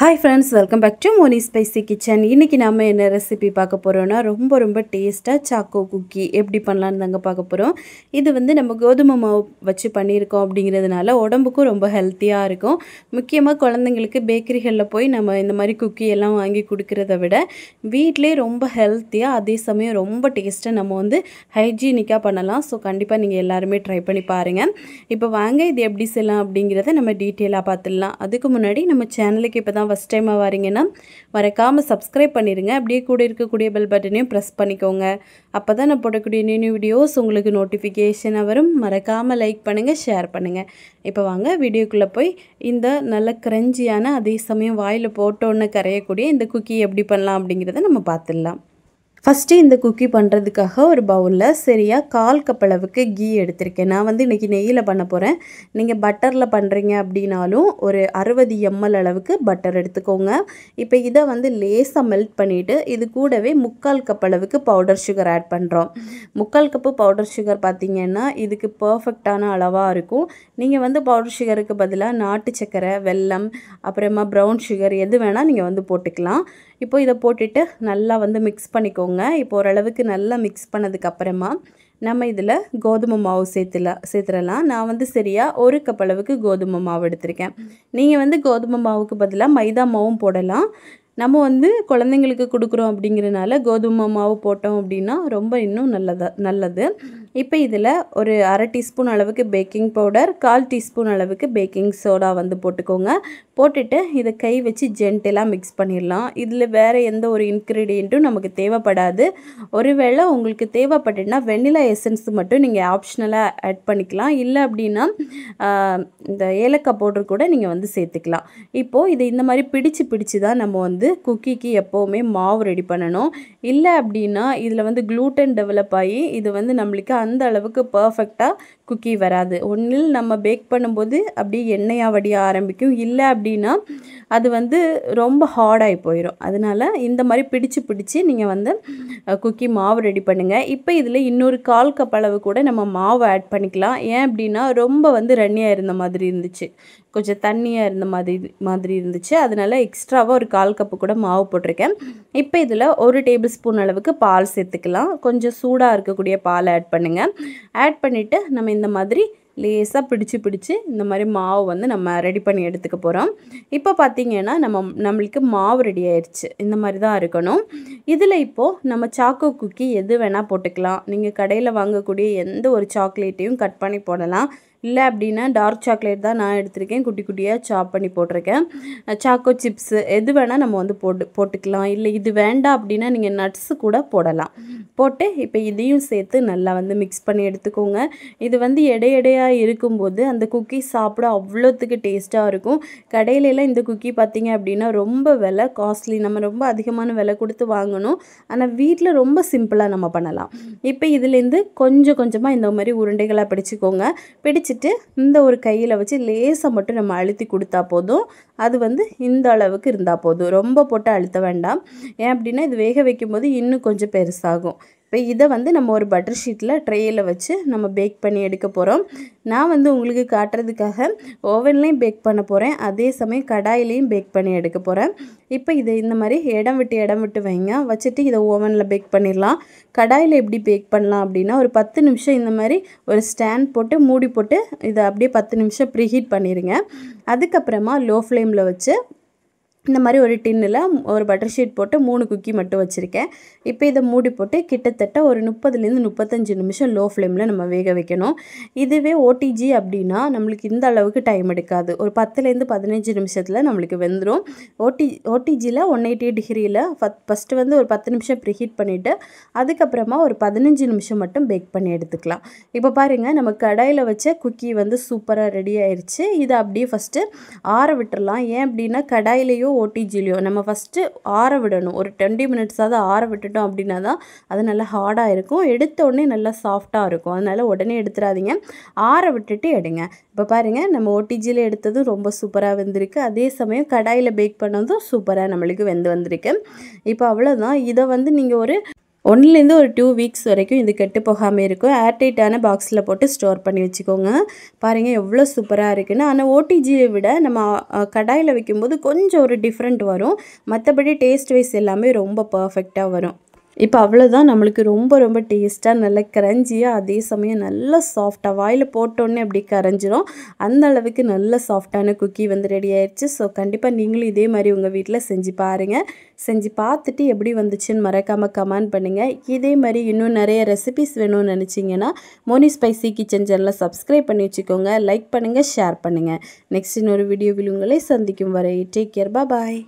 Hi friends, welcome back to Moni Spicy Kitchen. இன்னைக்கு நாம என்ன ரெசிபி பார்க்க போறோம்னா ரொம்ப டேஸ்டா சாக்கோ குக்கி எப்படி பண்ணலாம்னு தாங்க பார்க்க போறோம். இது வந்து நம்ம கோதுமை மாவு வச்சு பண்ணியிருக்கோம் அப்படிங்கிறதுனால உடம்புக்கும் ரொம்ப ஹெல்த்தியா இருக்கும். முக்கியமா குழந்தைங்களுக்கு பேக்கரிகள்ல போய் நம்ம இந்த மாதிரி குக்கி எல்லாம் வாங்கி கொடுக்கறத விட வீட்லயே ரொம்ப ஹெல்த்தியா அதே சமயம் ரொம்ப டேஸ்டா நம்ம வந்து ஹைஜீனிக்கா பண்ணலாம். சோ கண்டிப்பா நீங்க எல்லாரும் ட்ரை பண்ணி பாருங்க. இப்போ வாங்க இது எப்படி செய்யலாம் அப்படிங்கறத நம்ம டீடைலா பார்த்துடலாம். அதுக்கு முன்னாடி நம்ம சேனலுக்கு இப்பதான் ஃபர்ஸ்ட் டைம் வரீங்கன்னா மறக்காம சப்ஸ்கிரைப் பண்ணிருங்க. அப்படியே கூட இருக்கக்கூடிய பெல் பட்டனையும் பிரஸ் பண்ணிக்கோங்க. அப்பதான் நான் போடக்கூடிய நியூ வீடியோஸ் உங்களுக்கு நோட்டிஃபிகேஷன் வரும். மறக்காம லைக் பண்ணுங்க, ஷேர் பண்ணுங்க. இப்போ வாங்க வீடியோக்குள்ள போய் இந்த நல்ல கிரஞ்சியான அதே சமயம் வாயில போட்டோன்னு கரையக்கூடிய இந்த குக்கி எப்படி பண்ணலாம் அப்படிங்கறத நம்ம பார்த்துடலாம். ஃபர்ஸ்ட் இந்த குக்கி பண்றதுக்காக ஒரு பவுல்ல சரியா 1/4 கப் அளவுக்கு கீ எடுத்துர்க்கேன். நான் வந்து இன்னைக்கு நெய்யில பண்ண போறேன். நீங்க பட்டர்ல பண்றீங்க அப்படினாலும் ஒரு 60 ml அளவுக்கு பட்டர் எடுத்துக்கோங்க. இப்போ இத வந்து லேசா மெல்ட் பண்ணிட்டு இது கூடவே 3/4 கப் அளவுக்கு பவுடர் சுகர் ஆட் பண்றோம். 3/4 கப் பவுடர் சுகர் பாத்தீங்கன்னா இதுக்கு பெர்ஃபெக்ட்டான அளவா இருக்கும். நீங்க வந்து பவுடர் சுகருக்கு பதிலா நாட்டு சக்கரை, வெல்லம், அப்புறமா பிரவுன் சுகர் எது வேணா நீங்க வந்து போட்டுக்கலாம். இப்போ இத போட்டுட்டு நல்லா வந்து மிக்ஸ் பண்ணிக்கோங்க. இப்போ ஓரளவுக்கு நல்லா மிக்ஸ் பண்ணதுக்கு அப்புறமா நம்ம இதில் கோதுமை மாவு சேர்த்துடலாம். நான் வந்து சரியா 1 கப் அளவுக்கு கோதுமை மாவு எடுத்திருக்கேன். நீங்கள் வந்து கோதுமை மாவுக்கு பதிலாக மைதா மாவும் போடலாம். நம்ம வந்து குழந்தைங்களுக்கு கொடுக்குறோம் அப்படிங்கிறனால கோதுமை மாவு போட்டோம் அப்படின்னா ரொம்ப இன்னும் நல்லது. இப்போ இதில் ஒரு 1/2 டீஸ்பூன் அளவுக்கு பேக்கிங் பவுடர், 1/4 டீஸ்பூன் அளவுக்கு பேக்கிங் சோடா வந்து போட்டுக்கோங்க. போட்டுட்டு இதை கை வச்சு ஜென்டலாக மிக்ஸ் பண்ணிடலாம். இதில் வேறு எந்த ஒரு இன்க்ரீடியண்ட்டும் நமக்கு தேவைப்படாது. ஒருவேளை உங்களுக்கு தேவைப்பட்டுன்னா வெண்ணிலா எசன்ஸ் மட்டும் நீங்கள் ஆப்ஷனலாக ஆட் பண்ணிக்கலாம். இல்லை அப்படின்னா இந்த ஏலக்காய் பவுடர் கூட நீங்கள் வந்து சேர்த்துக்கலாம். இப்போது இது இந்த மாதிரி பிடிச்சு தான் நம்ம வந்து குக்கிக்கு எப்போவுமே மாவு ரெடி பண்ணணும். இல்லை அப்படின்னா இதில் வந்து க்ளூட்டன் டெவலப் ஆகி இது வந்து நம்மளுக்கு அந்த அளவுக்கு பர்ஃபெக்டாக குக்கி வராது. ஒன்றில் நம்ம பேக் பண்ணும்போது அப்படியே எண்ணெயாக வடிய ஆரம்பிக்கும். இல்லை அப்படின்னா அது வந்து ரொம்ப ஹார்டாகி போயிடும். அதனால இந்த மாதிரி பிடிச்சு நீங்கள் வந்து குக்கி மாவு ரெடி பண்ணுங்கள். இப்போ இதில் இன்னொரு 1/4 கப் அளவு கூட நம்ம மாவு ஆட் பண்ணிக்கலாம். ஏன் அப்படின்னா ரொம்ப வந்து ரன்னியாக இருந்த மாதிரி இருந்துச்சு, கொஞ்சம் தண்ணியாக இருந்த மாதிரி இருந்துச்சு. அதனால எக்ஸ்ட்ராவாக ஒரு 1/4 கப்பு கூட மாவு போட்டிருக்கேன். இப்போ இதில் 1 டேபிள் ஸ்பூன் அளவுக்கு பால் சேர்த்துக்கலாம். கொஞ்சம் சூடாக இருக்கக்கூடிய பால் ஆட் பண்ணுங்கள். ஆட் பண்ணிவிட்டு நம்ம இந்த மாதிரி லேசாக பிடிச்சு இந்த மாதிரி மாவு வந்து நம்ம ரெடி பண்ணி எடுத்துக்க போகிறோம். இப்போ பார்த்தீங்கன்னா நம்மளுக்கு மாவு ரெடி ஆயிடுச்சு. இந்த மாதிரி தான் இருக்கணும். இதில் இப்போது நம்ம சாக்கோ குக்கி எது வேணால் போட்டுக்கலாம். நீங்கள் கடையில் வாங்கக்கூடிய எந்த ஒரு சாக்லேட்டையும் கட் பண்ணி போடலாம். இல்லை அப்படின்னா டார்க் சாக்லேட் தான் நான் எடுத்திருக்கேன். குட்டியாக சாப் பண்ணி போட்டிருக்கேன். சாக்கோ சிப்ஸு எது வேணால் நம்ம வந்து போட்டுக்கலாம். இல்லை இது வேண்டாம் அப்படின்னா நீங்கள் நட்ஸு கூட போடலாம். போட்டு இப்போ இதையும் சேர்த்து நல்லா வந்து மிக்ஸ் பண்ணி எடுத்துக்கோங்க. இது வந்து எடையாக இருக்கும்போது அந்த குக்கி சாப்பிட அவ்வளோத்துக்கு டேஸ்ட்டாக இருக்கும். கடையிலலாம் இந்த குக்கி பார்த்தீங்க அப்படின்னா ரொம்ப விலை காஸ்ட்லி. நம்ம ரொம்ப அதிகமான விலை கொடுத்து வாங்கணும். ஆனால் வீட்டில் ரொம்ப சிம்பிளாக நம்ம பண்ணலாம். இப்போ இதுலேருந்து கொஞ்சமாக இந்த மாதிரி உருண்டைகளாக பிடிச்சிக்கோங்க. பிடிச்சிட்டு இந்த ஒரு கையில் வச்சு லேசாக மட்டும் நம்ம அழுத்தி கொடுத்தா போதும். அது வந்து இந்த அளவுக்கு இருந்தால் போதும். ரொம்ப போட்டு அழுத்த வேண்டாம். ஏன் அப்படின்னா இது வேக வைக்கும்போது இன்னும் கொஞ்சம் பெருசாகும். இப்போ இதை வந்து நம்ம ஒரு பட்டர் ஷீட்டில் ட்ரேயில் வச்சு நம்ம பேக் பண்ணி எடுக்க போகிறோம். நான் வந்து உங்களுக்கு காட்டுறதுக்காக ஓவன்லேயும் பேக் பண்ண போகிறேன். அதே சமயம் கடாயிலையும் பேக் பண்ணி எடுக்க போகிறேன். இப்போ இதை இந்த மாதிரி இடம் விட்டு வைங்க. வச்சுட்டு இதை ஓவனில் பேக் பண்ணிடலாம். கடாயில் எப்படி பேக் பண்ணலாம் அப்படின்னா ஒரு 10 நிமிஷம் இந்த மாதிரி ஒரு ஸ்டாண்ட் போட்டு மூடி போட்டு இதை அப்படியே 10 நிமிஷம் ப்ரீஹீட் பண்ணிடுங்க. அதுக்கப்புறமா லோ ஃப்ளேமில் வச்சு இந்த மாதிரி ஒரு டின்னில் ஒரு பட்டர் ஷீட் போட்டு 3 குக்கி மட்டும் வச்சுருக்கேன். இப்போ இதை மூடி போட்டு கிட்டத்தட்ட ஒரு 30லேருந்து 35 நிமிஷம் லோ ஃப்ளேமில் நம்ம வேக வைக்கணும். இதுவே ஓடிஜி அப்படின்னா நம்மளுக்கு இந்த அளவுக்கு டைம் எடுக்காது. ஒரு 10லேருந்து 15 நிமிஷத்தில் நம்மளுக்கு வெந்துடும். ஓடிஜியில் 180 டிகிரியில் ஃபஸ்ட்டு வந்து ஒரு 10 நிமிஷம் ப்ரீஹீட் பண்ணிவிட்டு அதுக்கப்புறமா ஒரு 15 நிமிஷம் மட்டும் பேக் பண்ணி எடுத்துக்கலாம். இப்போ பாருங்கள் நம்ம கடாயில் வச்ச குக்கி வந்து சூப்பராக ரெடி ஆயிடுச்சு. இதை அப்படியே ஃபஸ்ட்டு ஆற விட்டுறலாம். ஏன் அப்படின்னா கடாயிலையோ ஓடிஜிலையோ நம்ம ஃபஸ்ட்டு ஆற விடணும். ஒரு 20 மினிட்ஸாவது ஆற விட்டுட்டோம் அப்படின்னா தான் அது நல்லா ஹார்டாக இருக்கும். எடுத்த உடனே நல்லா சாஃப்டாக இருக்கும். அதனால் உடனே எடுத்துடாதீங்க, ஆற விட்டுட்டு எடுங்க. இப்போ பாருங்கள் நம்ம ஓடிஜியில் எடுத்ததும் ரொம்ப சூப்பராக வெந்திருக்கு. அதே சமயம் கடாயில் பேக் பண்ணதும் சூப்பராக நம்மளுக்கு வெந்து வந்திருக்கு. இப்போ அவ்வளோதான். இதை வந்து நீங்கள் ஒரு ஒன்லேருந்து ஒரு 2 வீக்ஸ் வரைக்கும் இது கெட்டு போகாமல் இருக்கும். ஏர்டைட்டான பாக்ஸில் போட்டு ஸ்டோர் பண்ணி வச்சுக்கோங்க. பாருங்கள் எவ்வளோ சூப்பராக இருக்குன்னு. ஆனால் ஓடிஜியை விட நம்ம கடாயில் வைக்கும்போது கொஞ்சம் ஒரு டிஃப்ரெண்ட் வரும். மற்றபடி டேஸ்ட் வைஸ் எல்லாமே ரொம்ப பர்ஃபெக்டாக வரும். இப்போ அவ்வளோதான், நம்மளுக்கு ரொம்ப ரொம்ப டேஸ்ட்டாக நல்ல கிரஞ்சியாக அதே சமயம் நல்ல சாஃப்டாக வாயில் போட்டோன்னே அப்படி கரைஞ்சிரும். அந்த அளவுக்கு நல்ல சாஃப்டான குக்கி வந்து ரெடி ஆயிடுச்சு. ஸோ கண்டிப்பாக நீங்களும் இதே மாதிரி உங்கள் வீட்டில் செஞ்சு பாருங்கள். செஞ்சு பார்த்துட்டு எப்படி வந்துச்சுன்னு மறக்காமல் கமெண்ட் பண்ணுங்கள். இதே மாதிரி இன்னும் நிறைய ரெசிபிஸ் வேணும்னு நினச்சிங்கன்னா மோனி ஸ்பைசி கிச்சன் சேனலை சப்ஸ்கிரைப் பண்ணி வச்சுக்கோங்க. லைக் பண்ணுங்கள், ஷேர் பண்ணுங்கள். நெக்ஸ்ட் இன்னொரு வீடியோவில் உங்களை சந்திக்கும் வரை டேக் கேர், பாய்.